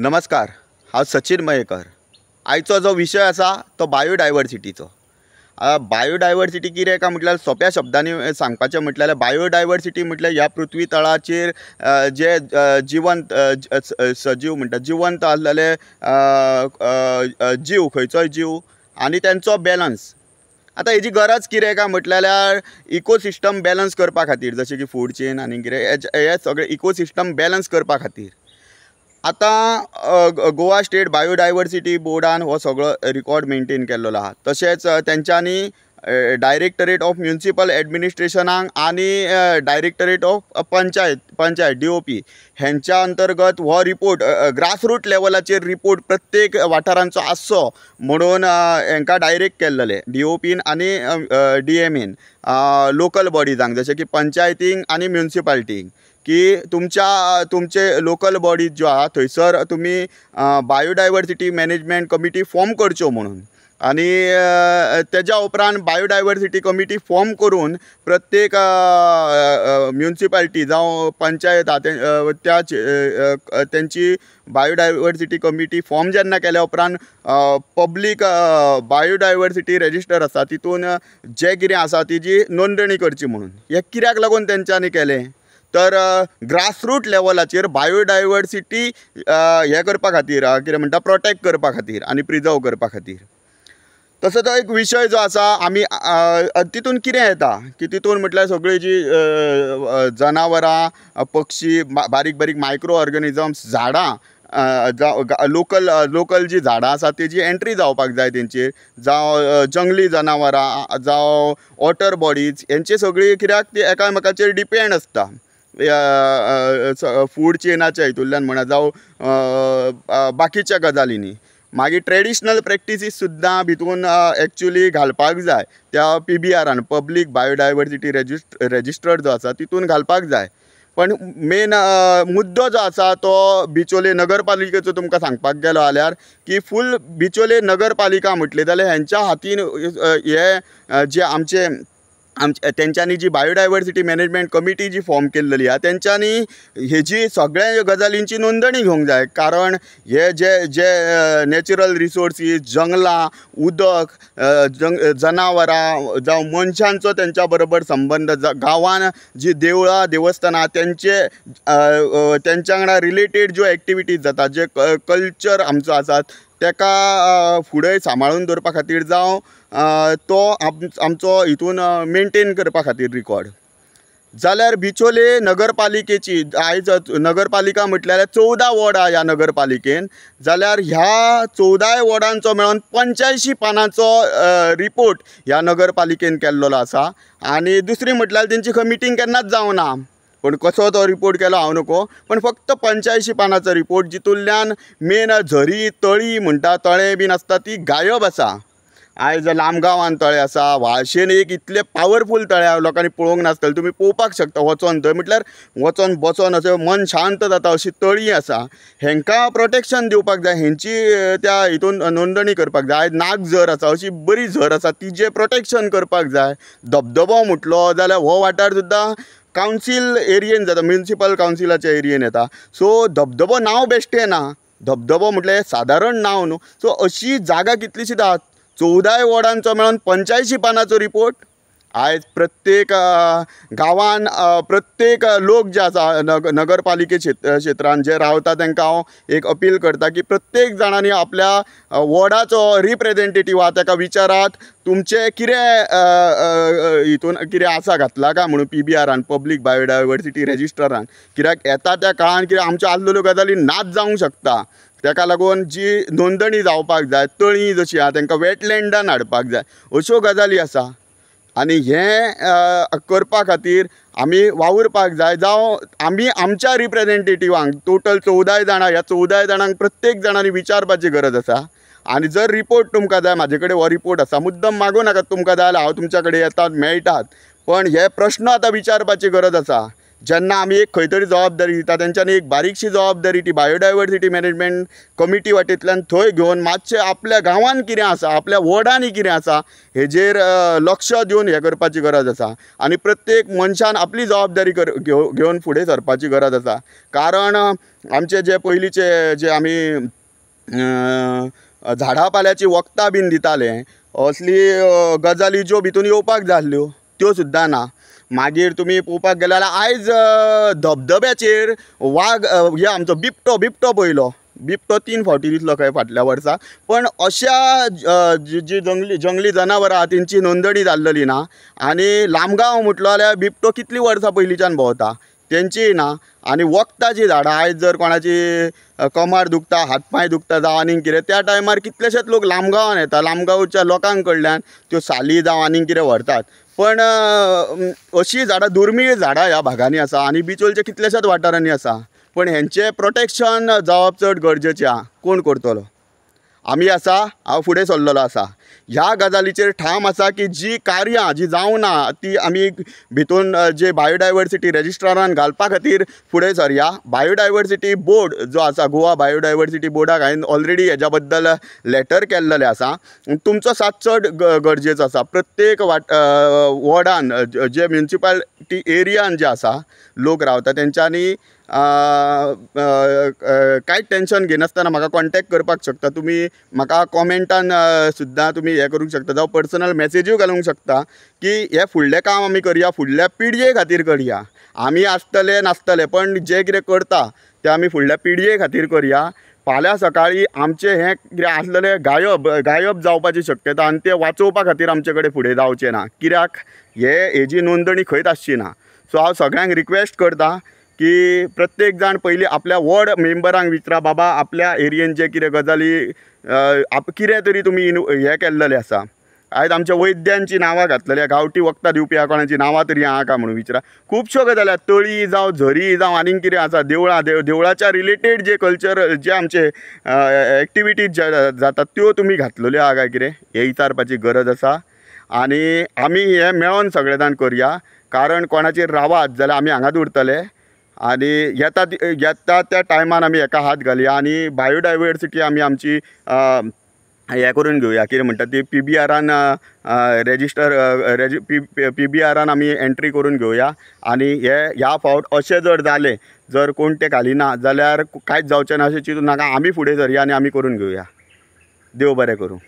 नमस्कार, हांव सचिन मयेकर। आयचो जो विशय आसा तो बायोडायवर्सिटीचो। बायोडायवर्सिटी कितें काय म्हटल्यार सोप्या शब्दांनी सांगपाचें म्हटल्यार बायोडायवर्सिटी म्हटल्यार ह्या पृथ्वी तळाचेर जे जिवंत सजीव म्हणटा जिवंत आसलेले जीव, खंयचोय जीव आनी तेंचो बॅलन्स। आतां हेजी गरज कितें काय म्हटल्यार इकोसिस्टम बॅलन्स करपा खातीर, जशें की फूड चेन आनी कितें हे सगळे इकोसिस्टम बॅलन्स करपा खातीर आता गोवा स्टेट बायोडायवर्सिटी बोर्डान हो सगळो रिकॉर्ड मेंटेन केल्लो आहा। तशेंच तेंच्यांनी डायरेक्टरेट ऑफ म्युनिसिपल एडमिनिस्ट्रेशनाक आनी डायरेक्टरेट ऑफ पंचायत DOP हेंच्या अंतर्गत हो रिपोर्ट ग्रासरूट लेवलाचेर रिपोर्ट प्रत्येक वाठारांचो आसचो म्हणून हेंकां डायरेक्ट केल्लेले DOPन आनी DMन लोकल बॉडीजांक, जशें की पंचायतींक आनी म्युनिसिपालिटींक, की तुमचे लोकल बॉडीज ज्यो आहा थंयसर तुमी बायोडायवर्सिटी मॅनेजमेंट कमिटी फॉर्म करच्यो म्हणून। आनी तेज्या उपरांत बायोडायवर्सिटी कमिटी फॉर्म करून प्रत्येक म्युनिसिपालिटी जावं पंचायत तेंची बायोडायवर्सिटी कमिटी फॉर्म जेन्ना केल्या उपरांत पब्लीक बायोडायवर्सिटी रजिस्टर आसा तितून जें कितें आसा तिजी नोंदणी करची म्हणून। हें कित्याक लागून तेंच्यांनी केलें तर ग्रासरूट लेवलाचेर बायोडायवर्सिटी हे करपा खातीर कितें म्हणटा प्रोटेक्ट करपा खातीर आनी प्रिजर्व करपा खातीर। तसो तो एक विशय जो आसा आमी तितून कितें येता की तितून म्हटल्यार सगळीं जी जनावरां पक्षी बारीक बारीक मायक्रो ऑर्गनिजम्स झाडां लोकल जी झाडां आसा तेजी एंट्री जावपाक जाय तेंचेर, जावं जंगली जनावरां जावं वॉटर बॉडीज हेंची सगळीं कित्याक ती एकामेकाचेर डिपेंड आसता फूड चेनाच्या हितूंतल्यान म्हणा जावं बाकीच्या गजालींनी। मागीर ट्रेडिशनल प्रॅक्टिसीस सुद्दां भितून एक्चुली घालपाक जाय त्या PBRन पब्लीक बायोडायवर्सिटी रजिस्टर जो आसा तितून घालपाक जाय। पण मेन मुद्दो जो आसा तो बिचोले नगरपालिकेचो तुमकां सांगपाक गेलो जाल्यार की फूल बिचोले नगरपालिका म्हटली जाल्यार हेंच्या हातीन हे जे आमचे तेंच्यांनी जी बायोडायवर्सिटी मॅनेजमेंट कमिटी जी फॉर्म केल्ली आहा तेंच्यांनी हेजी सगळ्या गजालींची नोंदणी घेवंक जाय। कारण हे जे नॅचरल रिसोर्सीस, जंगलां, उदक, जनावरां जावं मनशांचो तेंच्या बरोबर संबंद, गांवान जी देवळां देवस्थानां तेंच्या वांगडा रिलेटेड ज्यो एक्टिविटीज जातात, जे कल्चर आमचो आसा तेका फुडें सांबाळून दवरपा खातीर जावं तो आमचो हितून मेंटेन करपा खातीर रिकॉर्ड जाल्यार बिचोले नगरपालिकेची आयज नगरपालिका म्हटल्यार 14 वॉर्ड आहा ह्या नगरपालिकेन, जाल्यार ह्या 14 वॉर्डांचो मेळोन 85 पानांचो रिपोर्ट ह्या नगरपालिकेन केल्लो आसा। आनी दुसरी म्हटल्यार तेंची खंय मिटींग केन्नाच जावना, पण कसो तो रिपोर्ट केलो हांव नको, पण फक्त 85 पानांचो रिपोर्ट जितूंतल्यान मेन झरी तळी म्हणटा तळें बीन आसता ती गायब आसा। आयज लामगांवान तळें आसा, वाळशेन एक इतले पावरफूल तळें लोकांनी पळोवंक नासतलें, तुमी पळोवपाक शकता वचोन थंय, म्हटल्यार वचोन बसोन अशें मन शांत जाता अशी तळी आसा। हेंकां प्रोटेक्शन दिवपाक जाय, हेंची त्या हितून नोंदणी करपाक जाय। आयज नागझर आसा, अशी बरी झर आसा तिजें प्रोटेक्शन करपाक जाय। धबधबो म्हटलो जाल्यार हो वाठार सुद्दां कावन्सील एरियेन जाता, म्युनिसिपल कावन्सिलाच्या एरियेन येता। सो धबधबो नांव बेश्टें ना, धबधबो म्हटल्यार सादारण नांव न्हू। सो अशी जागा कितलीशीच आहा, 14 वॉर्डांचो मेळोन 85 पानांचो रिपोर्ट। आयज प्रत्येक गांवान प्रत्येक लोक जे आसा नगरपालिके क्षेत्रांत जे रावता तांकां हांव एक अपील करता की प्रत्येक जाणांनी आपल्या वॉर्डाचो रिप्रेझेंटेटीव आहा ताका विचारात तुमचे कितें हितून कितें आसा घातला काय म्हणून PBRन पब्लीक बायोडायवर्सिटी रजिस्टरान, कित्याक येता त्या काळान कितें आमच्यो आसलेल्यो गजाली नाच जावंक शकता। तेका लागून जी नोंदणी जावपाक जाय, तळी जशी आहा तांकां वेटलँडान हाडपाक जाय, अश्यो गजाली आसा। आनी हें करपा खातीर आमी वावुरपाक जाय, जावं आमी आमच्या रिप्रेझेंटेटिव्हांक टोटल 14 जाणां, ह्या 14 जाणांक प्रत्येक जाणांनी विचारपाची गरज आसा। आनी जर रिपोर्ट तुमकां जाय, म्हाजे कडेन हो रिपोर्ट आसा, मुद्दम मागूं नाकात, तुमकां जाय जाल्यार हांव तुमच्या कडेन येतात मेळटात, पण हे प्रश्न आतां विचारपाची गरज आसा जेन्ना आमी एक खंय तरी जबाबदारी दिता तेंच्यांनी एक बारीकशी जबाबदारी ती बायोडायवर्सिटी मॅनेजमेंट कमिटी वाटेंतल्यान थंय घेवन मातशें आपल्या गांवांत कितें आसा आपल्या वॉर्डांनी कितें आसा हेजेर लक्ष दिवन हें करपाची गरज आसा आनी प्रत्येक मनशान आपली जबाबदारी घेवन फुडें सरपाची गरज आसा. कारण आमचे जे पयलींचे जे आमी झाडां पाल्याची वखदां बीन दिताले असली गजाली ज्यो भितून येवपाक जाय आसल्यो त्यो सुद्दां ना. मागीर तुमी पळोवपाक गेले जाल्यार आयज धबधब्याचेर वाग हे आमचो बिबटो पळयलो. बिबटो 3 फावटी दिसलो खंय फाटल्या वर्सा. पण अशा जी जंगली जनावरां आहा तेंची नोंदणी जाल्ली ना. आनी लामगांव म्हटलो जाल्यार बिबटो कितलीं वर्सां पयलींच्यान भोंवता तेंचीय ना. आनी वखदाची झाडां आयज जर कोणाची कमर दुखता हातपांय दुखता जावं आनीक कितें त्या टायमार कितलेशेच लोक लामगांवान येता. लामगांवच्या लोकां कडल्यान त्यो साली जावं आनीक कितें व्हरतात. पण अशीं झाडां दुर्मीळ झाडां ह्या भागांनी आसा आनी बिचोलच्या कितल्याशाच वाठारांनी आसा. पण हेंचें प्रोटेक्शन जावप चड गरजेचें आहा. कोण करतलो? आमी आसा, हांव फुडें सरलेलो आसा. ह्या गजालीचेर ठाम आसा की जी कार्यां जी जावना ती आमी भितून जे बायोडायवर्सिटी रजिस्ट्रारान घालपा खातीर फुडें सरया. बायोडायवर्सिटी बोर्ड जो आसा गोवा बायोडायवर्सिटी बोर्डाक हांवें ऑलरेडी हेज्या बद्दल लेटर केल्लेलें आसा. तुमचो साथ चड गरजेचो आसा. प्रत्येक वॉर्डान जे म्युनिसिपालिटी एरियान जे आसा लोक रावता तेंच्यांनी कांयच टेन्शन घेनासतना म्हाका कॉन्टॅक्ट करपाक शकता. तुमी म्हाका कॉमेंटान सुद्दां तुमी हें करूंक शकता जावं पर्सनल मॅसेजूय घालूंक शकता की हें फुडलें काम आमी करया, फुडल्या पिळगे खातीर करया. आमी आसतले नासतले पण जें कितें करता तें आमी फुडल्या पिळगे खातीर करया. फाल्यां सकाळीं आमचें हें कितें आसलेलें गायब जावपाची शक्यता आनी तें वाचोवपा खातीर आमचे कडेन फुडें जावचें ना. कित्याक हेजी नोंदणी खंयच आसची ना. सो हांव सगळ्यांक रिक्वेस्ट करता की प्रत्येक जाण पयलीं आपल्या वॉर्ड मेंबरांक विचारा बाबा आपल्या एरियेन जे कितें गजाली कितें तरी तुमी हें केल्लेलें आसा. आयज आमच्या वैद्यांची नांवां घातलेली गांवठी वखदां दिवपी कोणाची नांवां तरी आहा काय म्हणून विचारा. खुबश्यो गजाली तळी जावं झरी जावं आनीक कितें आसा देवळाच्या रिलेटेड जे कल्चर जे आमचे एक्टिविटीज जातात त्यो तुमी घातलेल्यो आहा काय कितें हें विचारपाची गरज आसा. आनी आमी हें मेळोन सगळे जाण करया. कारण कोणाचेर रावात जाल्यार आमी हांगाच उरतले आनी येता त्या टायमान आमी हेका हात घालया आनी बायोडायवर्सिटी आमी आमची हें करून घेवया. कितें म्हणटा ती PBRान PBRान आमी एंट्री करून घेवया. आनी ह्या फावट अशें जर जालें जर कोण तें घालिना जाल्यार कांयच जावचें ना अशें चिंतून नाका. आमी फुडें सरया आनी आमी करून घेवया. देव बरें करूं.